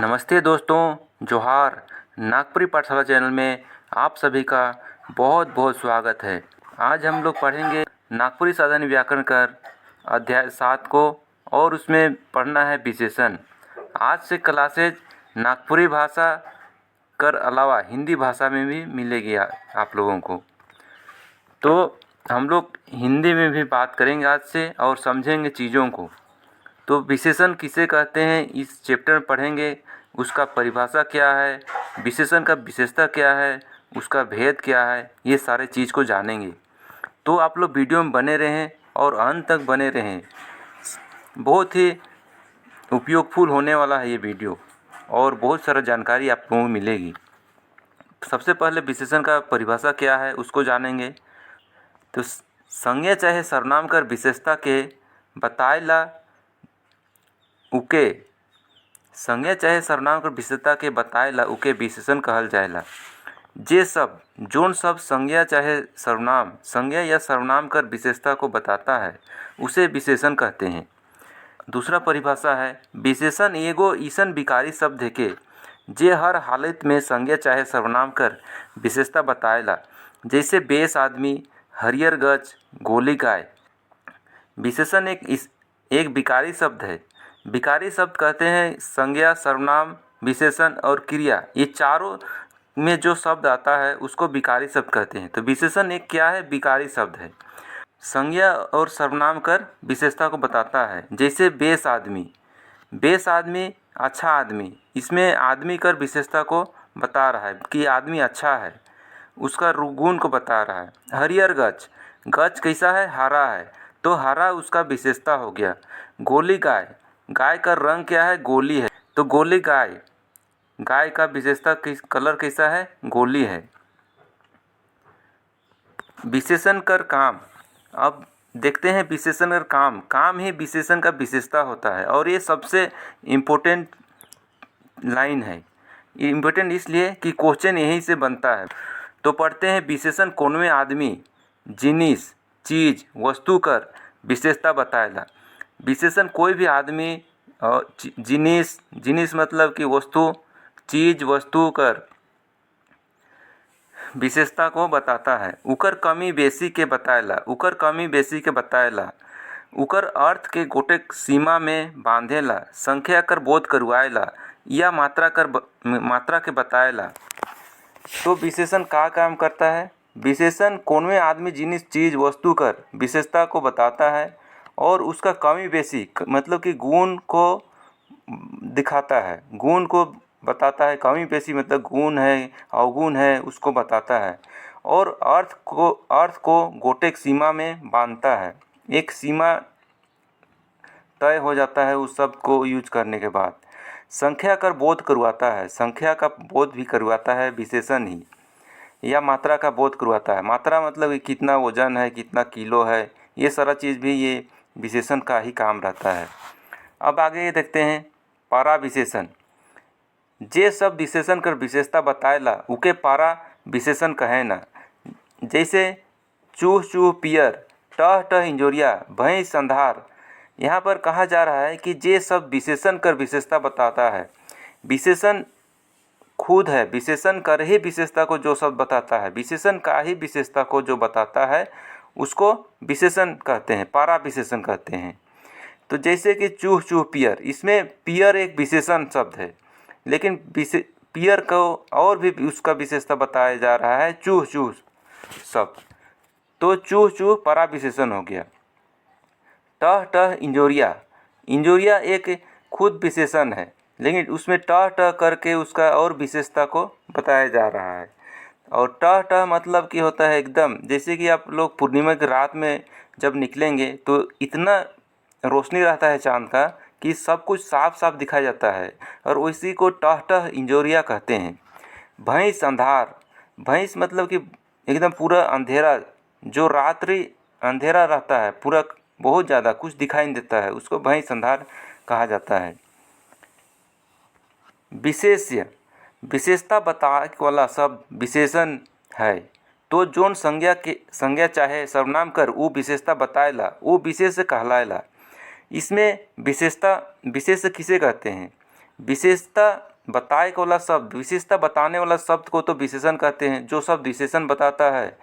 नमस्ते दोस्तों, जोहार। नागपुरी पाठशाला चैनल में आप सभी का बहुत बहुत स्वागत है। आज हम लोग पढ़ेंगे नागपुरी साधारण व्याकरण कर अध्याय 7 को और उसमें पढ़ना है विशेषण। आज से क्लासेज नागपुरी भाषा कर अलावा हिंदी भाषा में भी मिलेगी आप लोगों को। तो हम लोग हिंदी में भी बात करेंगे आज से और समझेंगे चीज़ों को। तो विशेषण किसे कहते हैं इस चैप्टर में पढ़ेंगे। उसका परिभाषा क्या है, विशेषण का विशेषता क्या है, उसका भेद क्या है, ये सारे चीज़ को जानेंगे। तो आप लोग वीडियो में बने रहें और अंत तक बने रहें। बहुत ही उपयोगफुल होने वाला है ये वीडियो और बहुत सारा जानकारी आप लोगों को मिलेगी। सबसे पहले विशेषण का परिभाषा क्या है उसको जानेंगे। तो संज्ञा चाहे सर्वनाम कर विशेषता के बताएला उके संज्ञा चाहे सर्वनाम कर विशेषता के बताएला उके विशेषण कहल जाएला। जे सब जोन सब संज्ञा चाहे सर्वनाम संज्ञा या सर्वनाम कर विशेषता को बताता है उसे विशेषण कहते हैं। दूसरा परिभाषा है विशेषण एगो ईसन विकारी शब्द है के जे हर हालत में संज्ञा चाहे सर्वनाम कर विशेषता बताएला। जैसे बेस आदमी, हरियर गज, गोली गाय। विशेषण एक विकारी शब्द है। विकारी शब्द कहते हैं संज्ञा, सर्वनाम, विशेषण और क्रिया, ये चारों में जो शब्द आता है उसको विकारी शब्द कहते हैं। तो विशेषण एक क्या है? विकारी शब्द है। संज्ञा और सर्वनाम कर विशेषता को बताता है। जैसे बेस आदमी, बेस आदमी अच्छा आदमी, इसमें आदमी कर विशेषता को बता रहा है कि आदमी अच्छा है, उसका गुण को बता रहा है। हरियर गज, गज कैसा है? हरा है, तो हरा उसका विशेषता हो गया। गोली गाय, गाय का रंग क्या है? गोली है, तो गोली गाय, गाय का विशेषता कलर कैसा है? गोली है। विशेषण कर काम, अब देखते हैं विशेषण कर काम। काम ही विशेषण का विशेषता होता है और ये सबसे इम्पोर्टेंट लाइन है। ये इम्पोर्टेंट इसलिए कि क्वेश्चन यहीं से बनता है। तो पढ़ते हैं विशेषण कौनवे आदमी, जिनिस, चीज, वस्तु कर विशेषता बताएला। विशेषण कोई भी आदमी और जिनिस, जिनिस मतलब कि वस्तु, चीज, वस्तु कर विशेषता को बताता है। उकर कमी बेसी के बताएला, उकर कमी बेसी के बताएला। उकर अर्थ के गोटे सीमा में बांधेला, संख्या कर बोध करवाएला या मात्रा के बताएला। तो विशेषण का काम करता है? विशेषण कौनवे आदमी, जिनिस, चीज, वस्तु कर विशेषता को बताता है और उसका कमी बेसी मतलब कि गुण को दिखाता है, गुण को बताता है। कमी बेसी मतलब गुण है, अवगुण है, उसको बताता है। और अर्थ को गोटेक सीमा में बांधता है। एक सीमा तय हो जाता है उस शब्द को यूज करने के बाद। संख्या कर बोध करवाता है, संख्या का बोध भी करवाता है विशेषण ही, या मात्रा का बोध करवाता है। मात्रा मतलब कितना वजन है, कितना किलो है, ये सारा चीज़ भी ये विशेषण का ही काम रहता है। अब आगे ये देखते हैं पारा विशेषण। जे सब विशेषण कर विशेषता बताएला उके पारा विशेषण कहे ना। जैसे चूह चूह पियर, टह टह इंजोरिया, भैंस अंधार। यहाँ पर कहा जा रहा है कि जे सब विशेषण कर विशेषता बताता है। विशेषण खुद है, विशेषण कर ही विशेषता को जो शब्द बताता है, विशेषण का ही विशेषता को जो बताता है उसको विशेषण कहते हैं, पारा विशेषण कहते हैं। तो जैसे कि चूह चूह पियर, इसमें पियर एक विशेषण शब्द है, लेकिन पियर को और भी उसका विशेषता बताया जा रहा है चूह चूह शब्द। तो चूह चूह पारा विशेषण हो गया। टह टह इंजोरिया, इंजोरिया एक खुद विशेषण है, लेकिन उसमें टह टह करके उसका और विशेषता को बताया जा रहा है। और टह टह मतलब कि होता है एकदम, जैसे कि आप लोग पूर्णिमा की रात में जब निकलेंगे तो इतना रोशनी रहता है चांद का कि सब कुछ साफ साफ दिखाई जाता है, और उसी को टह टह इंजोरिया कहते हैं। भैंस अंधार, भैंस मतलब कि एकदम पूरा अंधेरा, जो रात्रि अंधेरा रहता है पूरा, बहुत ज़्यादा कुछ दिखाई नहीं देता है, उसको भैंस अंधार कहा जाता है। विशेष्य, विशेषता बताने वाला शब्द विशेषण है। तो जोन संज्ञा चाहे सर्वनाम कर वो विशेषता बताएला वो विशेष कहलाएला। इसमें विशेषता, विशेष किसे कहते हैं? विशेषता बताए वाला शब्द, विशेषता बताने वाला शब्द को तो विशेषण कहते हैं। जो शब्द विशेषण बताता है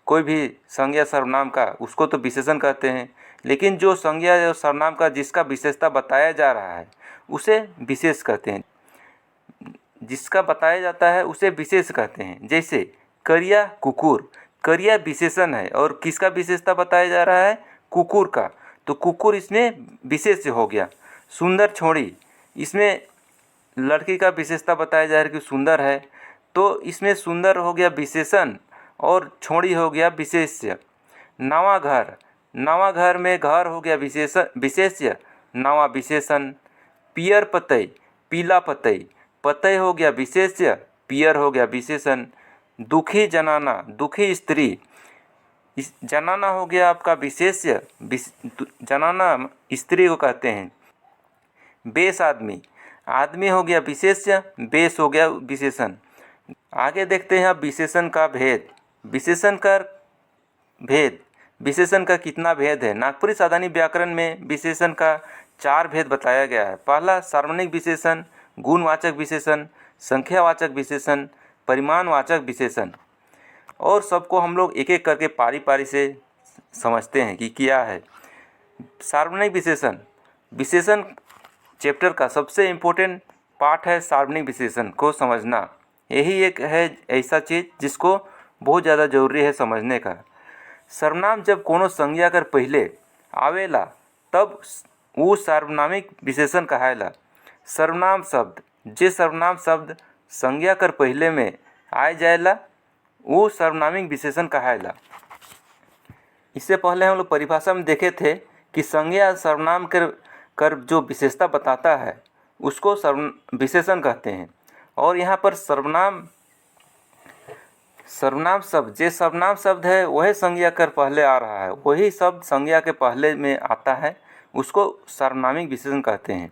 कोई भी संज्ञा सर्वनाम का, उसको तो विशेषण कहते हैं। लेकिन जो संज्ञा या सर्वनाम का जिसका विशेषता बताया जा रहा है उसे विशेष कहते हैं। जिसका बताया जाता है उसे विशेष कहते हैं। जैसे करिया कुकुर, करिया विशेषण है और किसका विशेषता बताया जा रहा है? कुकुर का, तो कुकुर इसमें विशेष हो गया। सुंदर छोड़ी, इसमें लड़की का विशेषता बताया जा रहा है कि सुंदर है, तो इसमें सुंदर हो गया विशेषण और छोड़ी हो गया विशेष्य। नवा घर, नवा घर में घर हो गया विशेष्य, नवा विशेषण। पियर पतई, पीला पतई, पतई हो गया विशेष्य, पियर हो गया विशेषण। दुखी जनाना, दुखी स्त्री, इस जनाना हो गया आपका विशेष्य, जनाना स्त्री को कहते हैं। बेस आदमी, आदमी हो गया विशेष्य, बेस हो गया विशेषण। आगे देखते हैं अब विशेषण का भेद। विशेषण का भेद, विशेषण का कितना भेद है? नागपुरी सावधानी व्याकरण में विशेषण का 4 भेद बताया गया है। पहला सार्वजनिक विशेषण, गुणवाचक विशेषण, संख्यावाचक विशेषण, परिमाणवाचक विशेषण। और सबको हम लोग एक एक करके पारी पारी से समझते हैं कि क्या है। सार्वजनिक विशेषण, विशेषण चैप्टर का सबसे इम्पोर्टेंट पार्ट है सार्वजनिक विशेषण को समझना। यही एक है ऐसा चीज़ जिसको बहुत ज़्यादा जरूरी है समझने का। सर्वनाम जब कोनो संज्ञा कर पहले आवेला तब वो सार्वनामिक विशेषण कहायला। सर्वनाम शब्द, जे सर्वनाम शब्द संज्ञा कर पहले में आए जाएला वो सर्वनामिक विशेषण कहायला। इससे पहले हम लोग परिभाषा में देखे थे कि संज्ञा सर्वनाम कर जो विशेषता बताता है उसको विशेषण कहते हैं। और यहाँ पर सर्वनाम शब्द, जे सर्वनाम शब्द है वही संज्ञा कर पहले आ रहा है, वही शब्द संज्ञा के पहले में आता है, उसको सर्वनामिक विशेषण कहते हैं।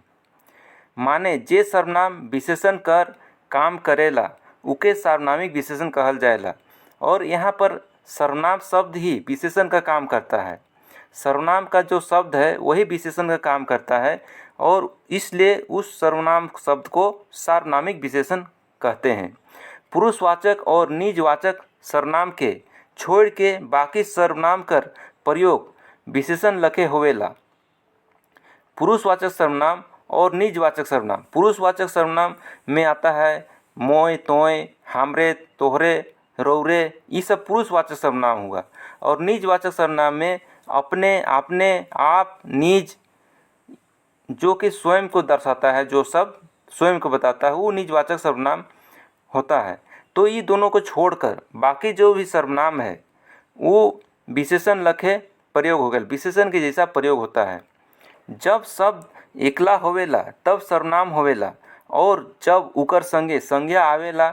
माने जे सर्वनाम विशेषण कर काम करेला उके सर्वनामिक विशेषण कहल जाएला। और यहाँ पर सर्वनाम शब्द ही विशेषण का काम करता है। सर्वनाम का जो शब्द है वही विशेषण का काम करता है और इसलिए उस सर्वनाम शब्द को सार्वनामिक विशेषण कहते हैं। पुरुषवाचक और निजवाचक सर्वनाम के छोड़ के बाकी सर्वनाम कर प्रयोग विशेषण लखे होवेला। पुरुषवाचक सर्वनाम और निजवाचक सर्वनाम, पुरुषवाचक सर्वनाम में आता है मोय, तोय, हमरे, तोहरे, रौरे, ये सब पुरुषवाचक सर्वनाम हुआ। और निजवाचक सर्वनाम में अपने, आपने, आप, निज, जो कि स्वयं को दर्शाता है, जो शब्द स्वयं को बताता है वो निजवाचक सर्वनाम होता है। तो ये दोनों को छोड़कर बाकी जो भी सर्वनाम है वो विशेषण लखे प्रयोग हो गया, विशेषण के जैसा प्रयोग होता है। जब शब्द एकला होवेला तब सर्वनाम होवेला और जब उकर संगे संज्ञा आवेला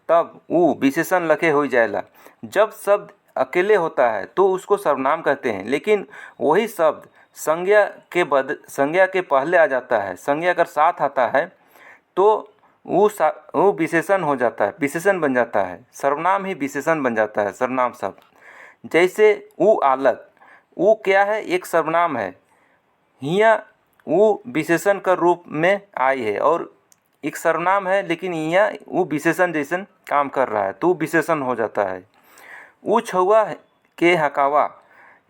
तब वो विशेषण लखे हो जाएला। जब शब्द अकेले होता है तो उसको सर्वनाम कहते हैं, लेकिन वही शब्द संज्ञा के पहले आ जाता है, संज्ञा का साथ आता है तो वो विशेषण हो जाता है, विशेषण बन जाता है, सर्वनाम ही विशेषण बन जाता है सर्वनाम शब्द। जैसे ऊ आलक, ऊ क्या है? एक सर्वनाम है, हिया वो विशेषण का रूप में आई है और एक सर्वनाम है लेकिन यहाँ वो विशेषण जैसन काम कर रहा है तो विशेषण हो जाता है। वो छौआ के हकावा,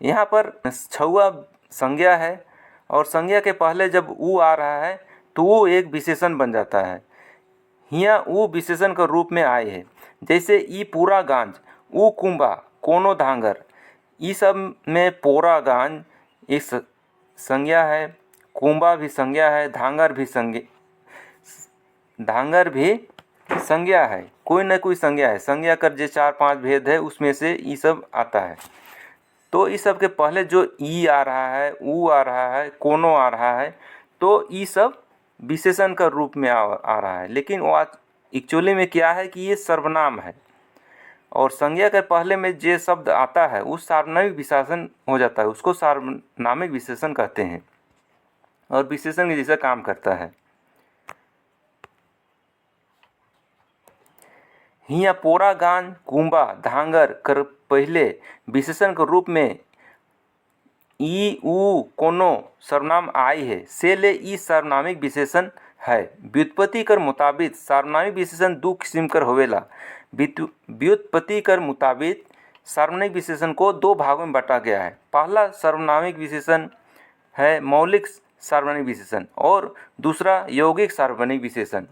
यहाँ पर छौआ संज्ञा है और संज्ञा के पहले जब ऊ आ रहा है तो वो एक विशेषण बन जाता है, यहाँ वो विशेषण का रूप में आए है। जैसे ई पूरा गांज, ऊ कुंबा, कोनो धांगर, ये सब में पूरा गांज एक संज्ञा है, कुंबा भी संज्ञा है, धांगर भी संज्ञा है, कोई न कोई संज्ञा है। संज्ञा कर जो 4-5 भेद है उसमें से ये सब आता है। तो इस सब के पहले जो ई आ रहा है, ऊ आ रहा है, कोनो आ रहा है, तो ये सब विशेषण का रूप में आ रहा है। लेकिन वो एक्चुअली में क्या है कि ये सर्वनाम है और संज्ञा के पहले में जो शब्द आता है उस सार्वनामिक विशेषण हो जाता है, उसको सार्वनामिक विशेषण कहते हैं और विशेषण के जैसा काम करता है। हिया पोरा गान, कुंबा, धांगर कर पहले विशेषण के रूप में ई, ऊ, कोनो सर्वनाम आई है, से ले ई सर्वनामिक विशेषण है। व्युत्पत्ति कर मुताबिक सार्वनामिक विशेषण दो किस्म कर होवेला। व्युत्पत्ति कर मुताबिक सार्वनामिक विशेषण को दो भागों में बांटा गया है। पहला सार्वनामिक विशेषण है मौलिक सार्वनामिक विशेषण और दूसरा यौगिक सार्वनामिक विशेषण।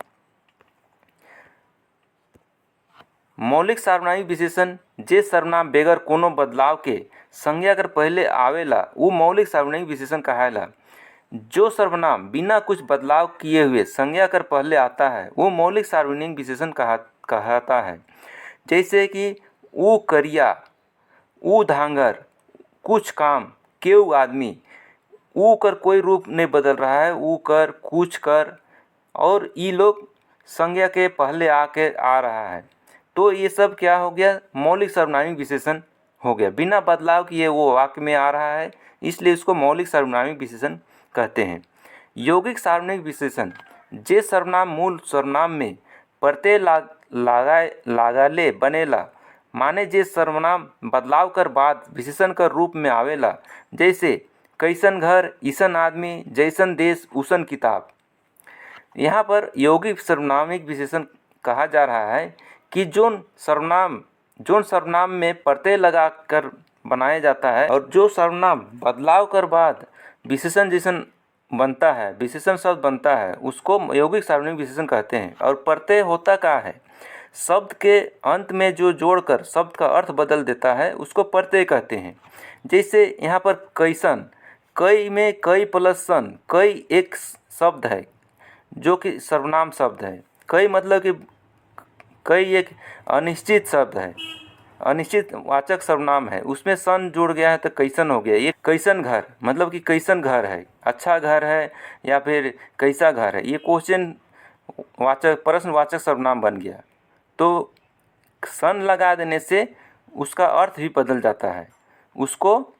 मौलिक सार्वनामिक विशेषण जे सर्वनाम बेगर कोनो बदलाव के संज्ञा कर पहले आवेला वो मौलिक सार्वनामिक विशेषण कहायला। जो सर्वनाम बिना कुछ बदलाव किए हुए संज्ञा कर पहले आता है वो मौलिक सार्वनामिक विशेषण कहता है। जैसे कि ऊ करिया, ऊ धांगर, कुछ काम, केऊ आदमी। ऊ कर कोई रूप नहीं बदल रहा है, ऊ कर, कुछ कर और ई लोग संज्ञा के पहले आके आ रहा है। तो ये सब क्या हो गया, मौलिक सार्वनामिक विशेषण हो गया। बिना बदलाव किए वो वाक्य में आ रहा है, इसलिए इसको मौलिक सार्वनामिक विशेषण कहते हैं। यौगिक सार्वनामिक विशेषण जे सर्वनाम मूल सर्वनाम में प्रत्यय लगाले बनेला, माने जे सर्वनाम बदलाव कर बाद विशेषण कर रूप में आवेला। जैसे कैसन घर, ईसन आदमी, जैसन देश, उसन किताब। यहाँ पर यौगिक सार्वनामिक विशेषण कहा जा रहा है कि जोन सर्वनाम में प्रत्यय लगाकर बनाया जाता है और जो सर्वनाम बदलाव कर बाद विशेषण जैसन बनता है, विशेषण शब्द बनता है, उसको यौगिक सार्वनामिक विशेषण कहते हैं। और प्रत्यय होता क्या है, शब्द के अंत में जो जोड़कर शब्द का अर्थ बदल देता है उसको प्रत्यय कहते हैं। जैसे यहाँ पर कैसन, कई में कई प्लस सन, कई एक शब्द है जो कि सर्वनाम शब्द है। कई मतलब कि कई एक अनिश्चित शब्द है, अनिश्चित वाचक सर्वनाम है, उसमें सन जुड़ गया है तो कैसन हो गया। ये कैसन घर मतलब कि कैसन घर है, अच्छा घर है या फिर कैसा घर है, ये क्वेश्चन वाचक प्रश्नवाचक सर्वनाम बन गया। तो सन लगा देने से उसका अर्थ भी बदल जाता है, उसको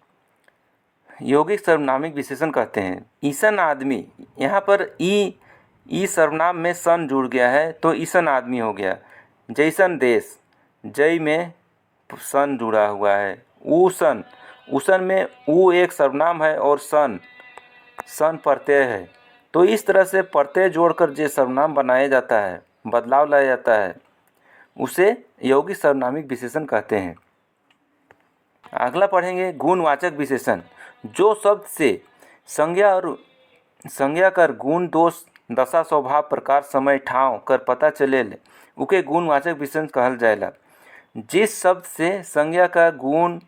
यौगिक सार्वनामिक विशेषण कहते हैं। ईसन आदमी, यहाँ पर ई सर्वनाम में सन जुड़ गया है तो ईसन आदमी हो गया। जैसन देश, जय में सन जुड़ा हुआ है। ऊसन, उसन में ऊ एक सर्वनाम है और सन प्रत्यय है। तो इस तरह से प्रत्यय जोड़कर जो सर्वनाम बनाया जाता है, बदलाव लाया जाता है, उसे यौगिक सार्वनामिक विशेषण कहते हैं। अगला पढ़ेंगे गुणवाचक विशेषण। जो शब्द से संज्ञा कर गुण, दोष, दशा, स्वभाव, प्रकार, समय, ठाव कर पता चलेल उके गुणवाचक विशेषण कहल जाएला। जिस शब्द से संज्ञा का गुण,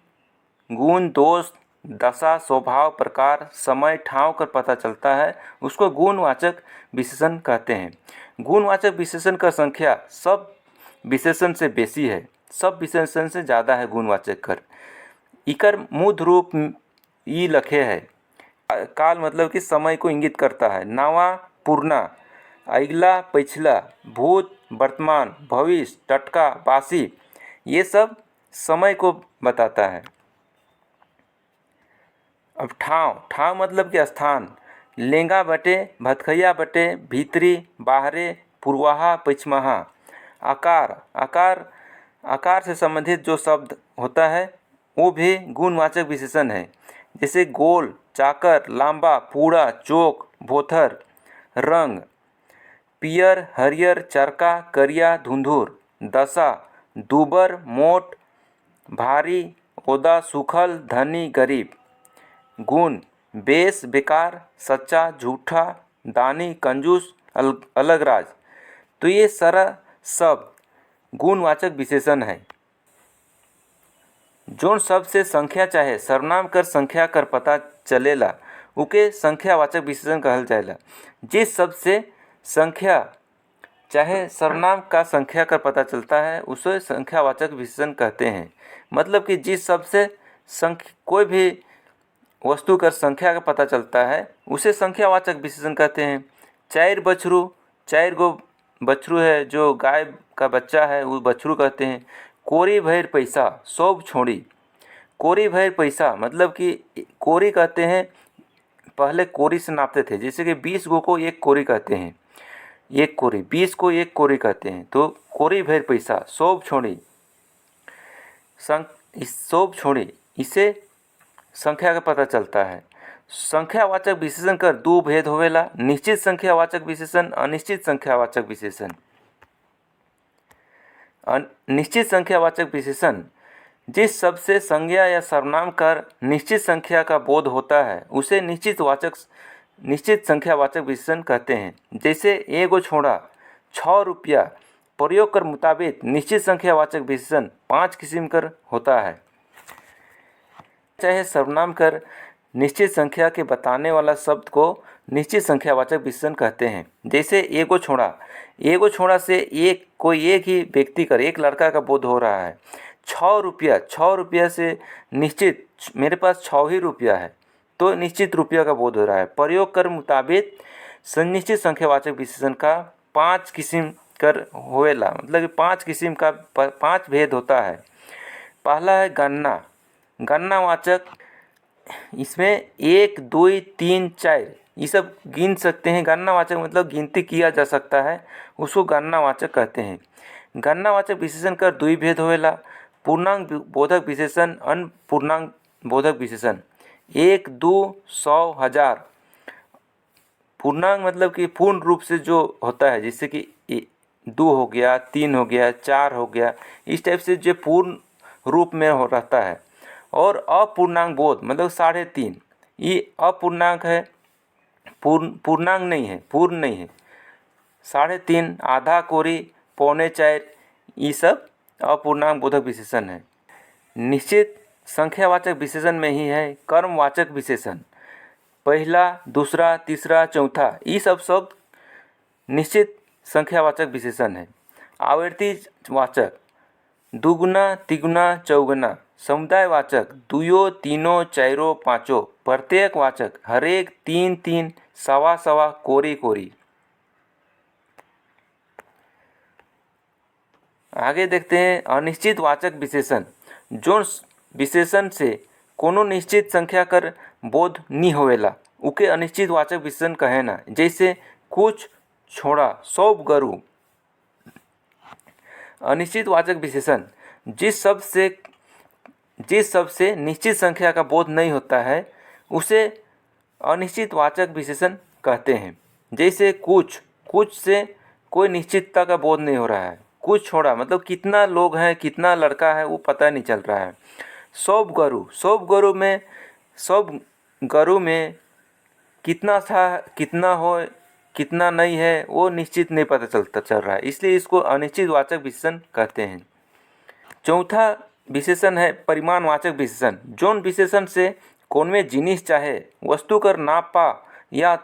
दोष, दशा, स्वभाव, प्रकार, समय, ठाव कर पता चलता है उसको गुणवाचक विशेषण कहते हैं। गुणवाचक विशेषण का संख्या सब विशेषण से बेसी है, सब विशेषण से ज़्यादा है गुणवाचक कर। इकर मूल रूप ई लखे है। काल मतलब कि समय को इंगित करता है। नवा, पुरना, अगला, पिछला, भूत, वर्तमान, भविष्य, टटका, बासी, ये सब समय को बताता है। अब ठाव मतलब कि स्थान। लेंगा बटे, भतखैया बटे, भीतरी, बाहरे, पूर्वाहा, पश्चिमाहा। आकार से संबंधित जो शब्द होता है वो भी गुणवाचक विशेषण है। जैसे गोल, चाकर, लांबा, पूरा, चौक, भोथर। रंग, पियर, हरियर, चरका, करिया, धुंधुर। दशा, दूबर, मोट, भारी, ओदा, सूखल, धनी, गरीब। गुण, बेस, बेकार, सच्चा, झूठा, दानी, कंजूस, अलगराज। तो ये सारा शब्द गुणवाचक विशेषण है। जोन शब्द से संख्या चाहे सर्वनाम कर संख्या कर पता चलेला उके संख्यावाचक विशेषण कहल जाएला। जिस शब्द से संख्या चाहे सर्वनाम का संख्या कर पता चलता है उसे संख्यावाचक विशेषण कहते हैं। मतलब कि जिस शब्द से कोई भी वस्तु कर संख्या का पता चलता है उसे संख्यावाचक विशेषण कहते हैं। चार बछरू, चार गो बछरू है, जो गाय का बच्चा है वो बछरू कहते हैं। कोरी भैर पैसा, सौब छोड़ी। कोरी भैर पैसा मतलब कि कोरी कहते हैं, पहले कोरी से नापते थे, जैसे कि 20 गो को एक कोरी कहते हैं। एक कोरी, 20 को एक कोरी कहते हैं। तो कोरी भैर पैसा, सौब छोड़ी, सौब छोड़ी, इसे संख्या का पता चलता है। संख्यावाचक विशेषण कर दो भेद होवेला, निश्चित संख्यावाचक विशेषण, अनिश्चित संख्यावाचक विशेषण। निश्चित संख्यावाचक विशेषण जिस शब्द से संज्ञा या सर्वनाम कर निश्चित संख्या का बोध होता है उसे निश्चित संख्यावाचक विशेषण कहते हैं। जैसे एगो छोड़ा, 6 रुपया प्रयोग कर मुताबिक निश्चित संख्यावाचक विशेषण 5 किस्म कर होता है। चाहे सर्वनाम कर निश्चित संख्या के बताने वाला शब्द को निश्चित संख्यावाचक विशेषण कहते हैं। जैसे एगो छोड़ा से एक ही व्यक्ति कर एक लड़का का बोध हो रहा है। 6 रुपया से निश्चित मेरे पास 6 ही रुपया है तो निश्चित रुपया का बोध हो रहा है। प्रयोग कर मुताबिक निश्चित संख्यावाचक विशेषण का 5 किस्म कर होएला, मतलब कि 5 किस्म का 5 भेद होता है। पहला है गणनावाचक, इसमें 1 2 3 4 ये सब गिन सकते हैं। गणनावाचक मतलब गिनती किया जा सकता है, उसको गणनावाचक कहते हैं। गणनावाचक विशेषण का 2 भेद होएला, पूर्णांक बोधक विशेषण, अपूर्णांक बोधक विशेषण। 1 2 100 1000 पूर्णांक मतलब कि पूर्ण रूप से जो होता है, जैसे कि 2 हो गया, 3 हो गया, 4 हो गया, इस टाइप से जो पूर्ण रूप में हो रहता है। और अपूर्णांक बोध मतलब 3.5 ये अपूर्णांक है, पूर्णांक नहीं है, पूर्ण नहीं है। 3.5 आधा कोरी, 3.25 ये सब अपूर्णांक बोधक विशेषण है। निश्चित संख्यावाचक विशेषण में ही है कर्मवाचक विशेषण, पहला दूसरा तीसरा चौथा ये सब शब्द निश्चित संख्यावाचक विशेषण है। आवर्तीवाचक दुगुना तिगुना चौगुना, समुदायवाचक 2 3 4 5, प्रत्येकवाचक हरेक 3 3 सवा सवा कोरी कोरी। आगे देखते हैं अनिश्चित वाचक विशेषण, जो विशेषण से कोनो निश्चित संख्या कर बोध नहीं होवेला उके अनिश्चित वाचक विशेषण कहेना। जैसे कुछ छोड़ा, 100 गरु। अनिश्चित वाचक विशेषण जिस शब्द से निश्चित संख्या का बोध नहीं होता है उसे अनिश्चित वाचक विशेषण कहते हैं। जैसे कुछ से कोई निश्चितता का बोध नहीं हो रहा है। कुछ छोड़ा मतलब कितना लोग हैं, कितना लड़का है वो पता नहीं चल रहा है। 100 गरु में कितना था, कितना हो, कितना नहीं है वो निश्चित नहीं पता चल रहा है, इसलिए इसको अनिश्चित वाचक विशेषण कहते हैं। चौथा विशेषण है परिमाणवाचक विशेषण, जोन विशेषण से कौन में जिनिस चाहे वस्तु कर नापा या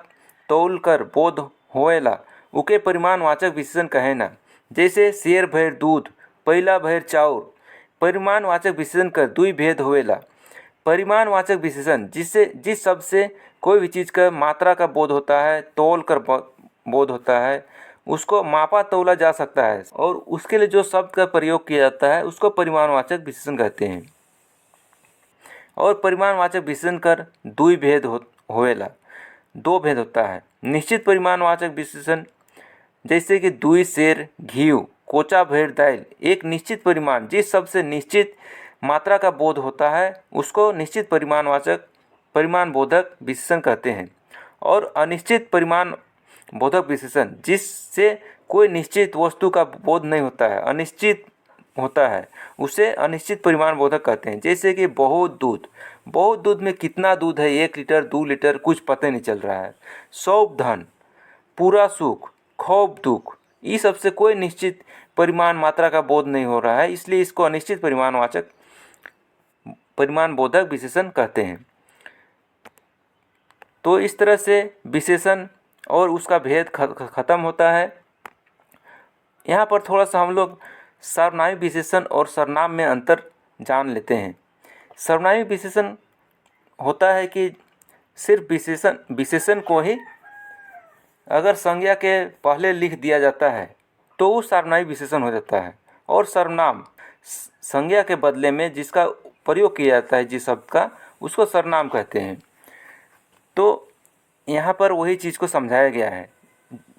तौल कर बोध होएला उके परिमाणवाचक विशेषण कहेना। जैसे शेर भर दूध, पहला भर चाउर। परिमाणवाचक विशेषण कर 2 भेद होएला। परिमाणवाचक विशेषण जिस शब्द से कोई भी चीज़ का मात्रा का बोध होता है, तौल कर बोध होता है, उसको मापा तौला जा सकता है और उसके लिए जो शब्द का प्रयोग किया जाता है उसको परिमाणवाचक विशेषण कहते हैं। और परिमाणवाचक विशेषण कर 2 भेद होएला, 2 भेद होता है। निश्चित परिमाणवाचक विशेषण जैसे कि 2 सेर घी, कोचा भर दाल, एक निश्चित परिमाण जिस शब्द से निश्चित मात्रा का बोध होता है उसको निश्चित परिमाण बोधक विशेषण कहते हैं। और अनिश्चित परिमाण बोधक विशेषण जिससे कोई निश्चित वस्तु का बोध नहीं होता है, अनिश्चित होता है, उसे अनिश्चित परिमाण बोधक कहते हैं। जैसे कि बहुत दूध में कितना दूध है, 1 लीटर 2 लीटर कुछ पता नहीं चल रहा है। सौंप धन, पूरा सुख, खूब दुख, ये सबसे कोई निश्चित परिमाण मात्रा का बोध नहीं हो रहा है, इसलिए इसको अनिश्चित परिमाण बोधक विशेषण कहते हैं। तो इस तरह से विशेषण और उसका भेद खत्म होता है। यहाँ पर थोड़ा सा हम लोग सर्वनामी विशेषण और सर्वनाम में अंतर जान लेते हैं। सर्वनामी विशेषण होता है कि सिर्फ विशेषण को ही अगर संज्ञा के पहले लिख दिया जाता है तो वो सर्वनामी विशेषण हो जाता है। और सर्वनाम संज्ञा के बदले में जिसका प्रयोग किया जाता है जिस शब्द का, उसको सर्वनाम कहते हैं। तो यहाँ पर वही चीज़ को समझाया गया है।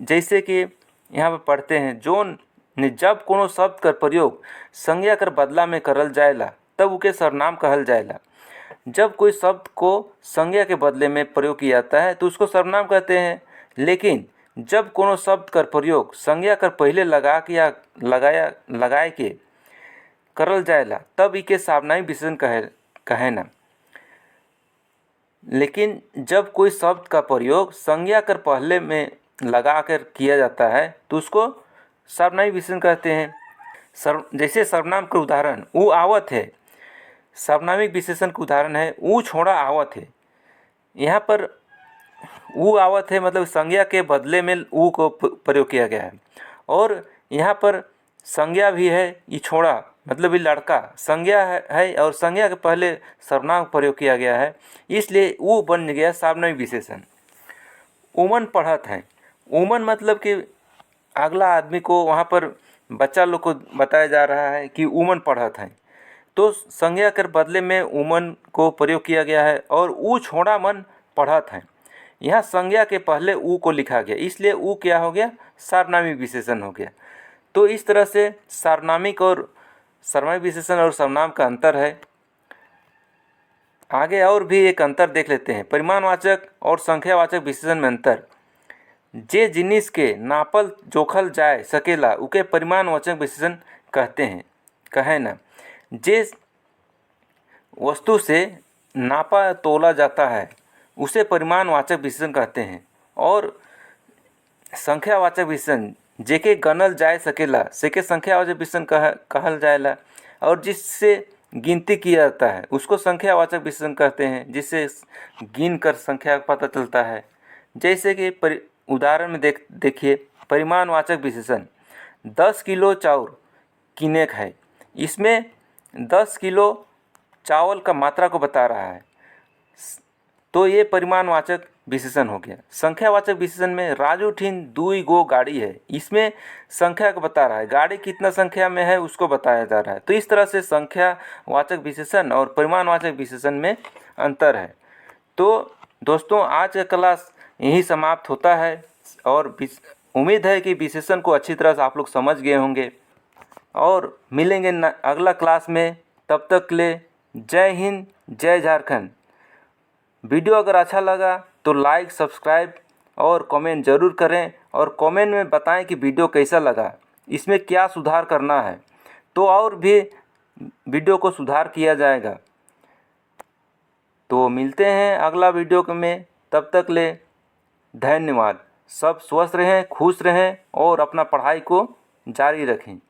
जैसे कि यहाँ पर पढ़ते हैं, जोन ने जब कोनो शब्द कर प्रयोग संज्ञा कर बदला में करल जाएला तब उके सर्वनाम कहल जाएला। जब कोई शब्द को संज्ञा के बदले में प्रयोग किया जाता है तो उसको सर्वनाम कहते हैं। लेकिन जब कोनो शब्द कर प्रयोग संज्ञा कर पहले लगा के या लगाए के करल जाएला तब इके सार्वनामिक विशेषण कहे ना। लेकिन जब कोई शब्द का प्रयोग संज्ञा कर पहले में लगा कर किया जाता है तो उसको सार्वनामिक विशेषण कहते हैं। जैसे सर्वनाम का उदाहरण ऊ आवत है, सार्वनामिक विशेषण का उदाहरण है ऊ छोड़ा आवत है। यहाँ पर ऊ आवत है मतलब संज्ञा के बदले में ऊ को प्रयोग किया गया है। और यहाँ पर संज्ञा भी है, ये छोड़ा मतलब ये लड़का संज्ञा है और संज्ञा के पहले सर्वनाम प्रयोग किया गया है, इसलिए ऊ बन गया सार्वनामिक विशेषण। उमन पढ़त है, उमन मतलब कि अगला आदमी को, वहाँ पर बच्चा लोग को बताया जा रहा है कि उमन पढ़त है, तो संज्ञा के बदले में उमन को प्रयोग किया गया है। और ऊ छोड़ा मन पढ़त है, यहाँ संज्ञा के पहले ऊ को लिखा गया, इसलिए ऊ क्या हो गया, सार्वनामिक विशेषण हो गया। तो इस तरह से सार्वनामिक और सार्वनामिक विशेषण और सर्वनाम का अंतर है। आगे और भी एक अंतर देख लेते हैं, परिमाणवाचक और संख्यावाचक विशेषण में अंतर। जे जिनिस के नापल जोखल जाए सकेला उके परिमाणवाचक विशेषण कहते हैं, कहे ना। जे वस्तु से नापा तोला जाता है उसे परिमाणवाचक विशेषण कहते हैं। और संख्यावाचक विशेषण जेके गणल जाए सकेला सेके संख्यावाचक विशेषण कहल जाएला। और जिससे गिनती किया जाता है उसको संख्यावाचक विशेषण कहते हैं, जिससे गिन कर संख्या पता चलता है। जैसे कि उदाहरण में देखिए परिमाणवाचक विशेषण 10 किलो चाउर किने है, इसमें 10 किलो चावल का मात्रा को बता रहा है, तो ये परिमाणवाचक विशेषण हो गया। संख्यावाचक विशेषण में राजू ठीन 2 गो गाड़ी है, इसमें संख्या को बता रहा है, गाड़ी कितना संख्या में है उसको बताया जा रहा है। तो इस तरह से संख्यावाचक विशेषण और परिमाणवाचक विशेषण में अंतर है। तो दोस्तों आज का क्लास यही समाप्त होता है और उम्मीद है कि विशेषण को अच्छी तरह से आप लोग समझ गए होंगे और मिलेंगे अगला क्लास में। तब तक के लिए जय हिंद, जय झारखंड। वीडियो अगर अच्छा लगा तो लाइक, सब्सक्राइब और कमेंट ज़रूर करें और कमेंट में बताएं कि वीडियो कैसा लगा, इसमें क्या सुधार करना है, तो और भी वीडियो को सुधार किया जाएगा। तो मिलते हैं अगला वीडियो में, तब तक ले धन्यवाद। सब स्वस्थ रहें, खुश रहें और अपना पढ़ाई को जारी रखें।